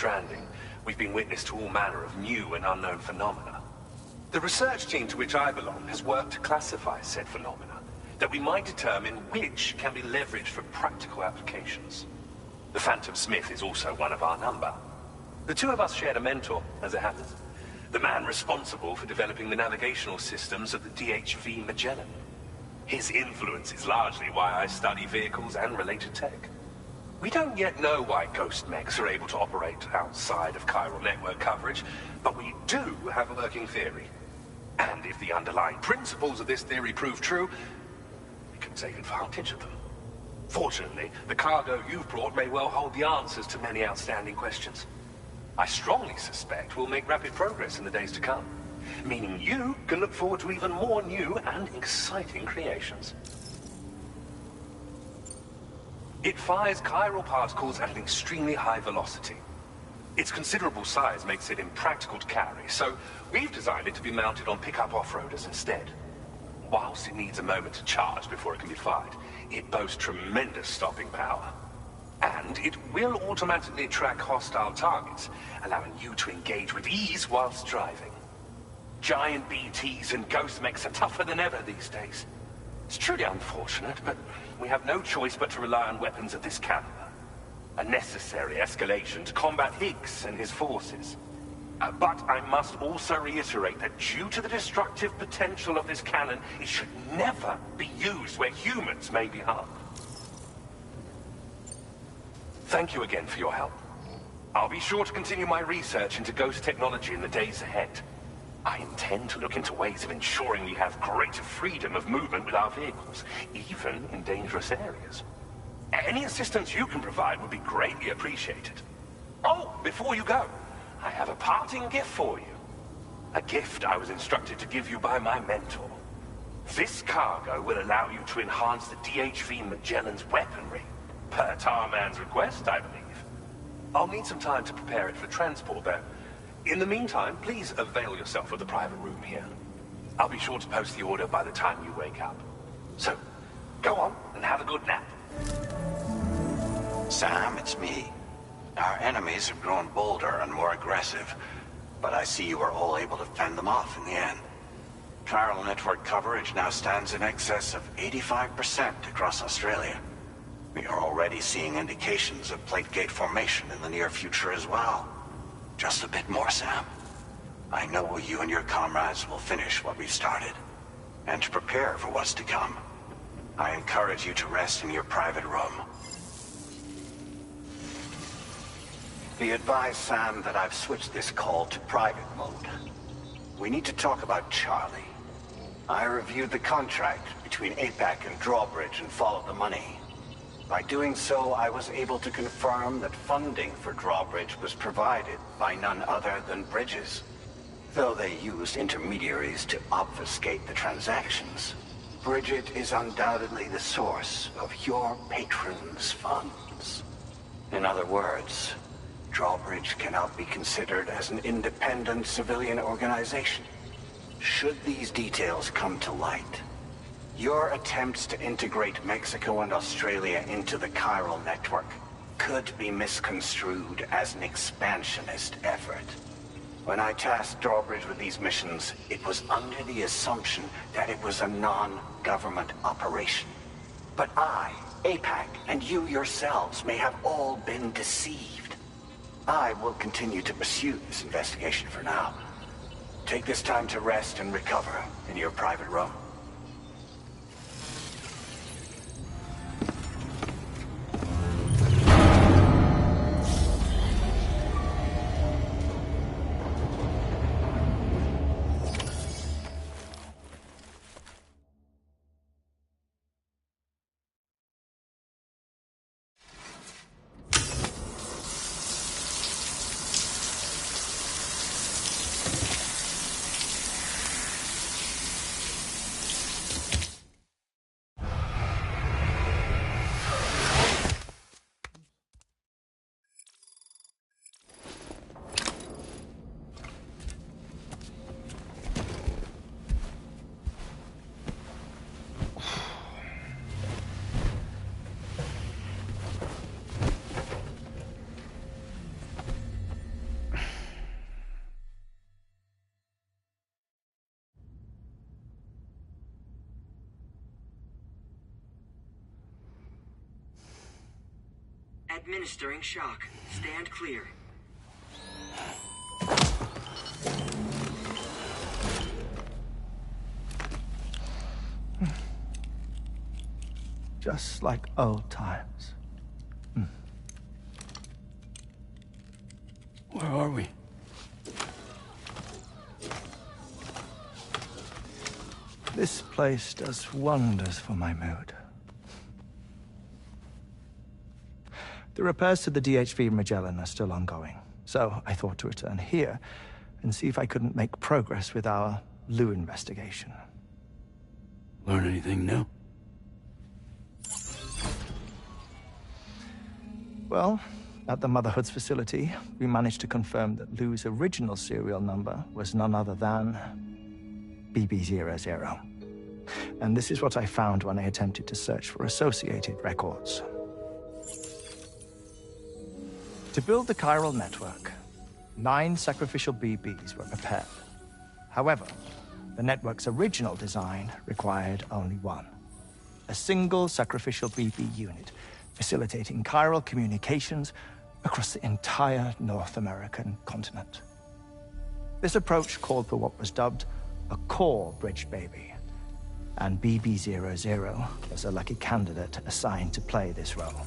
Stranding, we've been witness to all manner of new and unknown phenomena. The research team to which I belong has worked to classify said phenomena, that we might determine which can be leveraged for practical applications. The Phantom Smith is also one of our number. The two of us shared a mentor, as it happens. The man responsible for developing the navigational systems of the DHV Magellan. His influence is largely why I study vehicles and related tech. We don't yet know why ghost mechs are able to operate outside of chiral network coverage, but we do have a working theory. And if the underlying principles of this theory prove true, we can take advantage of them. Fortunately, the cargo you've brought may well hold the answers to many outstanding questions. I strongly suspect we'll make rapid progress in the days to come, meaning you can look forward to even more new and exciting creations. It fires chiral particles at an extremely high velocity. Its considerable size makes it impractical to carry, so we've designed it to be mounted on pickup off-roaders instead. Whilst it needs a moment to charge before it can be fired, it boasts tremendous stopping power. And it will automatically track hostile targets, allowing you to engage with ease whilst driving. Giant BTs and ghost mechs are tougher than ever these days. It's truly unfortunate, but we have no choice but to rely on weapons of this caliber. A necessary escalation to combat Higgs and his forces. But I must also reiterate that due to the destructive potential of this cannon, it should never be used where humans may be harmed. Thank you again for your help. I'll be sure to continue my research into ghost technology in the days ahead. I intend to look into ways of ensuring we have greater freedom of movement with our vehicles, even in dangerous areas. Any assistance you can provide would be greatly appreciated. Oh, before you go, I have a parting gift for you. A gift I was instructed to give you by my mentor. This cargo will allow you to enhance the DHV Magellan's weaponry. Per Tarman's request, I believe. I'll need some time to prepare it for transport, though. In the meantime, please avail yourself of the private room here. I'll be sure to post the order by the time you wake up. So, go on and have a good nap. Sam, it's me. Our enemies have grown bolder and more aggressive, but I see you were all able to fend them off in the end. Chiral network coverage now stands in excess of 85% across Australia. We are already seeing indications of plate gate formation in the near future as well. Just a bit more, Sam. I know you and your comrades will finish what we've started. And to prepare for what's to come, I encourage you to rest in your private room. Be advised, Sam, that I've switched this call to private mode. We need to talk about Charlie. I reviewed the contract between APAC and Drawbridge and followed the money. By doing so, I was able to confirm that funding for Drawbridge was provided by none other than Bridges. Though they used intermediaries to obfuscate the transactions, Bridget is undoubtedly the source of your patrons' funds. In other words, Drawbridge cannot be considered as an independent civilian organization. Should these details come to light, your attempts to integrate Mexico and Australia into the chiral network could be misconstrued as an expansionist effort. When I tasked Drawbridge with these missions, it was under the assumption that it was a non-government operation. But I, APAC, and you yourselves may have all been deceived. I will continue to pursue this investigation for now. Take this time to rest and recover in your private room. Administering shock. Stand clear. Just like old times. Where are we? This place does wonders for my mood. The repairs to the DHV Magellan are still ongoing, so I thought to return here and see if I couldn't make progress with our Lou investigation. Learn anything new? Well, at the Motherhood's facility, we managed to confirm that Lou's original serial number was none other than BB00. And this is what I found when I attempted to search for associated records. To build the chiral network, 9 sacrificial BBs were prepared. However, the network's original design required only 1. A single sacrificial BB unit, facilitating chiral communications across the entire North American continent. This approach called for what was dubbed a core bridge baby, and BB00 was a lucky candidate assigned to play this role.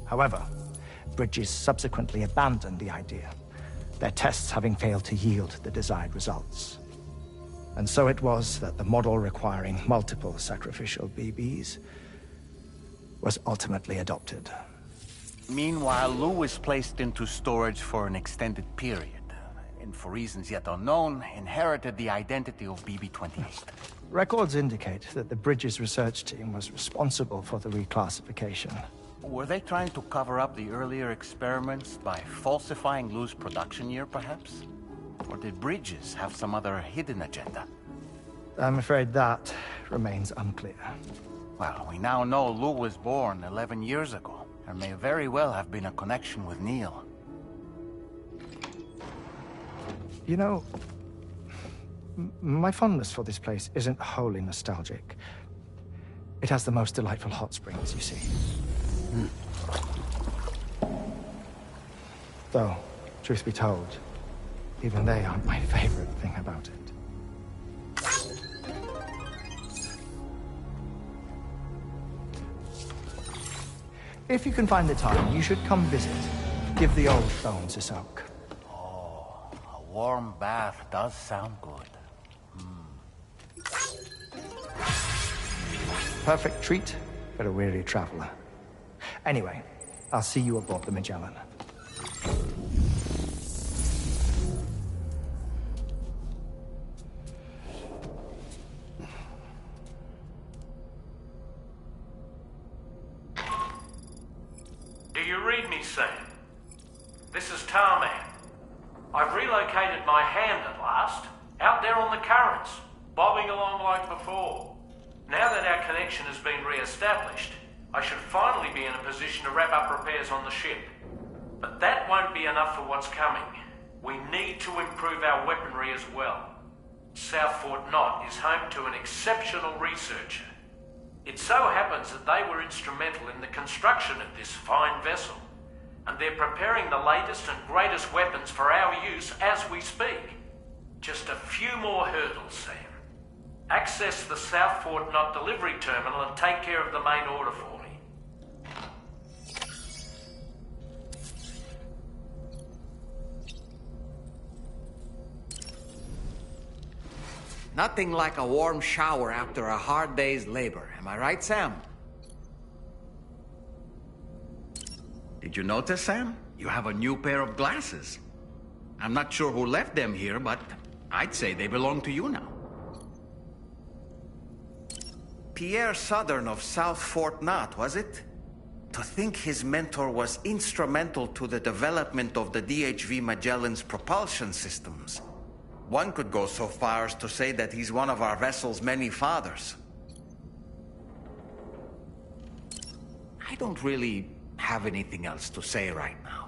However, Bridges subsequently abandoned the idea, their tests having failed to yield the desired results. And so it was that the model requiring multiple sacrificial BBs was ultimately adopted. Meanwhile, Lou was placed into storage for an extended period, and for reasons yet unknown, inherited the identity of BB-28. Records indicate that the Bridges research team was responsible for the reclassification. Were they trying to cover up the earlier experiments by falsifying Lou's production year, perhaps? Or did Bridges have some other hidden agenda? I'm afraid that remains unclear. Well, we now know Lou was born 11 years ago. There may very well have been a connection with Neil. You know, my fondness for this place isn't wholly nostalgic. It has the most delightful hot springs, you see. Though, truth be told, even they aren't my favorite thing about it. If you can find the time, you should come visit. Give the old bones a soak. Oh, a warm bath does sound good. Perfect treat for a weary traveler. Anyway, I'll see you aboard the Magellan. Do you read me, Sam? This is Tarman. I've relocated my hand at last, out there on the currents, bobbing along like before. Now that our connection has been re-established, I should finally be in a position to wrap up repairs on the ship. But that won't be enough for what's coming. We need to improve our weaponry as well. South Fort Knott is home to an exceptional researcher. It so happens that they were instrumental in the construction of this fine vessel, and they're preparing the latest and greatest weapons for our use as we speak. Just a few more hurdles, Sam. Access the South Fort Knott delivery terminal and take care of the main order for me. Nothing like a warm shower after a hard day's labor. Am I right, Sam? Did you notice, Sam? You have a new pair of glasses. I'm not sure who left them here, but I'd say they belong to you now. Pierre Southern of South Fort Knott, was it? To think his mentor was instrumental to the development of the DHV Magellan's propulsion systems. One could go so far as to say that he's one of our vessel's many fathers. I don't really have anything else to say right now.